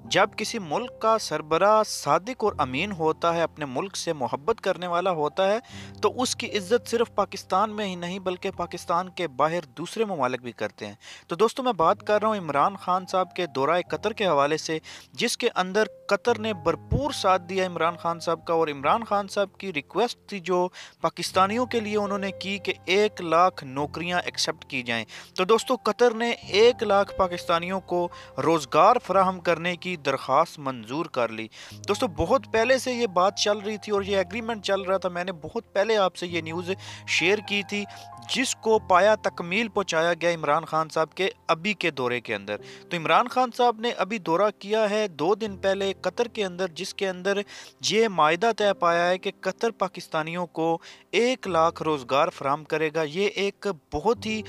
جب کسی ملک کا سربراہ صادق اور امین ہوتا ہے، اپنے ملک سے محبت کرنے والا ہوتا ہے، تو اس کی عزت صرف پاکستان میں ہی نہیں بلکہ پاکستان کے باہر دوسرے ممالک بھی کرتے ہیں۔ تو دوستوں، میں بات کر رہا ہوں عمران خان صاحب کے دورہ قطر کے حوالے سے، جس کے اندر قطر نے بھرپور ساتھ دیا عمران خان صاحب کا، اور عمران خان صاحب کی ریکویسٹ تھی جو پاکستانیوں کے لیے انہوں نے کی کہ 1 لاکھ نوکریاں ایکسیپٹ کی جائیں۔ تو دوستوں، قطر نے 1 لاکھ پاکستانیوں کو روزگار فراہم کرنے کی درخواست منظور کر لی۔ دوستو، بہت پہلے سے یہ بات چل رہی تھی اور یہ ایگریمنٹ چل رہا تھا، میں نے بہت پہلے آپ سے یہ نیوز شیئر کی تھی، جس کو پایا تکمیل پہنچایا گیا عمران خان صاحب کے ابھی کے دورے کے اندر۔ تو عمران خان صاحب نے ابھی دورہ کیا ہے 2 دن پہلے قطر کے اندر، جس کے اندر یہ معاہدہ طے پایا ہے کہ قطر پاکستانیوں کو 1 لاکھ روزگار فراہم کرے گا۔ یہ ایک بہت ہی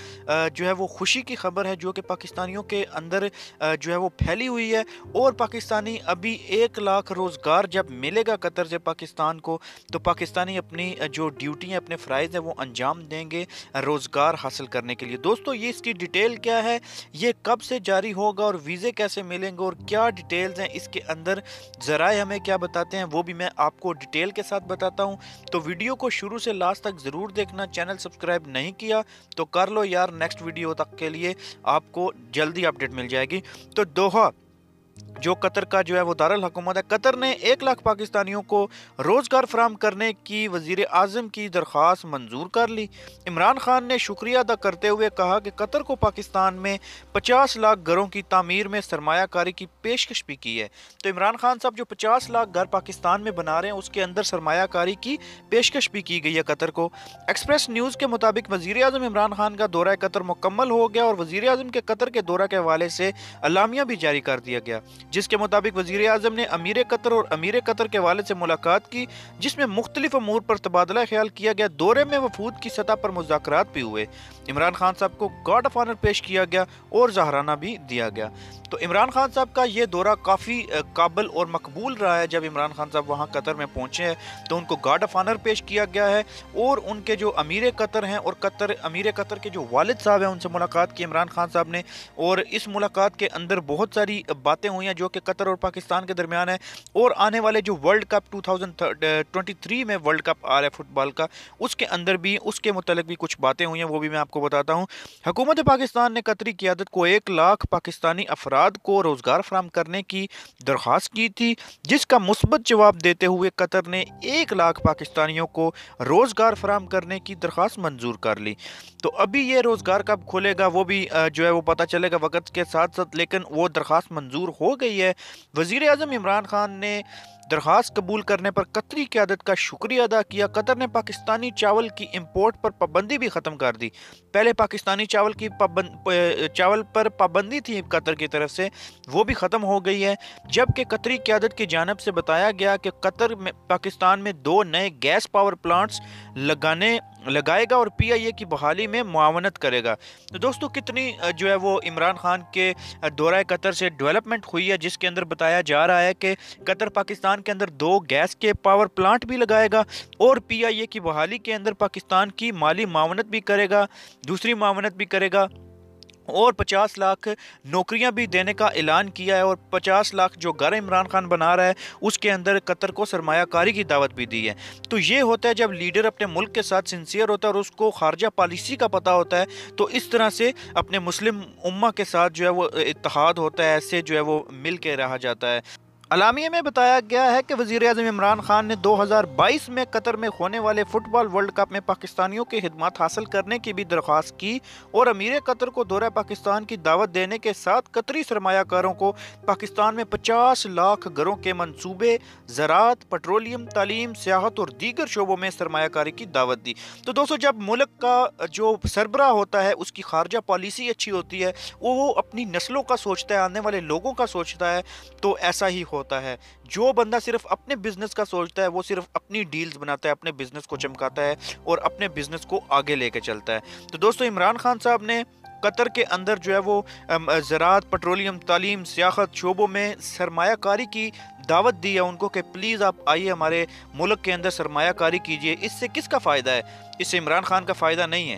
جو ہے وہ خوشی کی خبر ہے، جو کہ پاکستانیوں کے اندر جو ہے وہ پھیلی ہوئی ہے، اور پاکستانی ابھی 1 لاکھ روزگار جب ملے گا قطر سے پاکستان کو، تو پاکستانی اپنی جو ڈیوٹی ہیں، اپنے فرائض ہیں، وہ انجام دیں گے روزگار حاصل کرنے کے لیے۔ دوستو، یہ اس کی ڈیٹیل کیا ہے، یہ کب سے جاری ہوگا اور ویزے کیسے ملیں گے اور کیا ڈیٹیلز ہیں اس کے اندر، ذرائع ہمیں کیا بتاتے ہیں، وہ بھی میں آپ کو ڈیٹیل کے ساتھ بتاتا ہوں۔ تو ویڈیو کو شروع سے لاسٹ تک ضرور دیکھنا، چینل سبسکرائب نہیں کیا تو کر لو یار، نیکسٹ ویڈیو تک کے لیے آپ کو جلدی اپڈیٹ مل جائے گی۔ تو دوحہ جو قطر کا جو ہے وہ دارالحکومت ہے، قطر نے 1 لاکھ پاکستانیوں کو روزگار فراہم کرنے کی وزیر اعظم کی درخواست منظور کر لی۔ عمران خان نے شکریہ ادا کرتے ہوئے کہا کہ قطر کو پاکستان میں 50 لاکھ گھروں کی تعمیر میں سرمایہ کاری کی پیشکش بھی کی ہے۔ تو عمران خان صاحب جو 50 لاکھ گھر پاکستان میں بنا رہے ہیں، اس کے اندر سرمایہ کاری کی پیشکش بھی کی گئی ہے قطر کو۔ ایکسپریس نیوز کے مطابق وزیر اعظم عمران خان کا دورہ قطر مکمل ہو گیا، اور وزیر اعظم کے قطر کے دورہ کے حوالے سے اعلامیہ بھی جاری کر دیا گیا، جس کے مطابق وزیر اعظم نے امیر قطر اور امیر قطر کے والد سے ملاقات کی، جس میں مختلف امور پر تبادلہ خیال کیا گیا۔ دورے میں وفود کی سطح پر مذاکرات بھی ہوئے۔ عمران خان صاحب کو گارڈ آف آنر پیش کیا گیا اور زہرانہ بھی دیا گیا۔ تو عمران خان صاحب کا یہ دورہ کافی قابل اور مقبول رہا ہے۔ جب عمران خان صاحب وہاں قطر میں پہنچے ہیں تو ان کو گارڈ آف آنر پیش کیا گیا ہے، اور ان کے جو امیر قطر ہیں اور امیر قطر کے جو والد صاحب ہیں، ان سے ملاقات کی عمران خان صاحب نے، اور اس ملاقات کے اندر بہت ساری باتیں ہوئی ہیں جو کہ قطر اور پاکستان کے درمیان ہے، اور آنے والے جو ورلڈ کپ 2023 میں ورلڈ کپ آ رہا ہے فٹ بال کا، اس کے اندر بھی اس کے متعلق بھی کچھ باتیں ہوئی ہیں، وہ بھی میں آپ کو بتاتا ہوں۔ حکومت پاکستان نے قطری قیادت کو 1 لاکھ پاکستانی افراد کو روزگار فراہم کرنے کی درخواست کی تھی، جس کا مثبت جواب دیتے ہوئے قطر نے 1 لاکھ پاکستانیوں کو روزگار فراہم کرنے کی درخواست منظور کر لی۔ تو ابھی یہ روزگار کب کھلے گا وہ بھی جو ہے وہ پتہ چلے گا وقت کے ساتھ ساتھ، لیکن وہ درخواست منظور ہو گئی ہے۔ وزیر اعظم عمران خان نے درخواست قبول کرنے پر قطری قیادت کا شکریہ ادا کیا۔ قطر نے پاکستانی چاول کی امپورٹ پر پابندی بھی ختم کر دی۔ پہلے پاکستانی چاول پر پابندی تھی قطر کی طرف سے، وہ بھی ختم ہو گئی ہے، جبکہ قطری قیادت کی جانب سے بتایا گیا کہ قطر میں پاکستان میں 2 نئے گیس پاور پلانٹس لگائے گا اور پی آئی اے کی بحالی میں معاونت کرے گا۔ تو دوستو، کتنی جو ہے وہ عمران خان کے دورہ قطر سے ڈیولپمنٹ ہوئی ہے، جس کے اندر بتایا جا رہا ہے کہ قطر پاکستان کے اندر 2 گیس کے پاور پلانٹ بھی لگائے گا، اور پی آئی اے کی بحالی کے اندر پاکستان کی مالی معاونت بھی کرے گا، دوسری معاونت بھی کرے گا، اور 50 لاکھ نوکریاں بھی دینے کا اعلان کیا ہے، اور 50 لاکھ جو گھر عمران خان بنا رہا ہے اس کے اندر قطر کو سرمایہ کاری کی دعوت بھی دی ہے۔ تو یہ ہوتا ہے جب لیڈر اپنے ملک کے ساتھ سنسیئر ہوتا ہے اور اس کو خارجہ پالیسی کا پتہ ہوتا ہے، تو اس طرح سے اپنے مسلم امہ کے ساتھ جو ہے وہ اتحاد ہوتا ہے، ایسے جو ہے وہ مل کے رہا جاتا ہے۔ اعلامیہ میں بتایا گیا ہے کہ وزیر اعظم عمران خان نے 2022 میں قطر میں ہونے والے فٹ بال ورلڈ کپ میں پاکستانیوں کی خدمات حاصل کرنے کی بھی درخواست کی، اور امیر قطر کو دورہ پاکستان کی دعوت دینے کے ساتھ قطری سرمایہ کاروں کو پاکستان میں 50 لاکھ گھروں کے منصوبے، زراعت، پیٹرولیم، تعلیم، سیاحت اور دیگر شعبوں میں سرمایہ کاری کی دعوت دی۔ تو دوستو، جب ملک کا جو سربراہ ہوتا ہے اس کی خارجہ پالیسی اچھی ہوتی ہے، وہ اپنی نسلوں کا سوچتا ہے، آنے والے لوگوں کا سوچتا ہے، تو ایسا ہی ہوتا ہے۔ جو بندہ صرف اپنے بزنس کا سوچتا ہے، وہ صرف اپنی ڈیلز بناتا ہے، اپنے بزنس کو چمکاتا ہے اور اپنے بزنس کو آگے لے کے چلتا ہے۔ تو دوستو، عمران خان صاحب نے قطر کے اندر جو ہے وہ زراعت، پیٹرولیم، تعلیم، سیاحت شعبوں میں سرمایہ کاری کی دعوت دی ہے ان کو کہ پلیز آپ آئیے ہمارے ملک کے اندر سرمایہ کاری کیجئے۔ اس سے کس کا فائدہ ہے؟ اس سے عمران خان کا فائدہ نہیں ہے،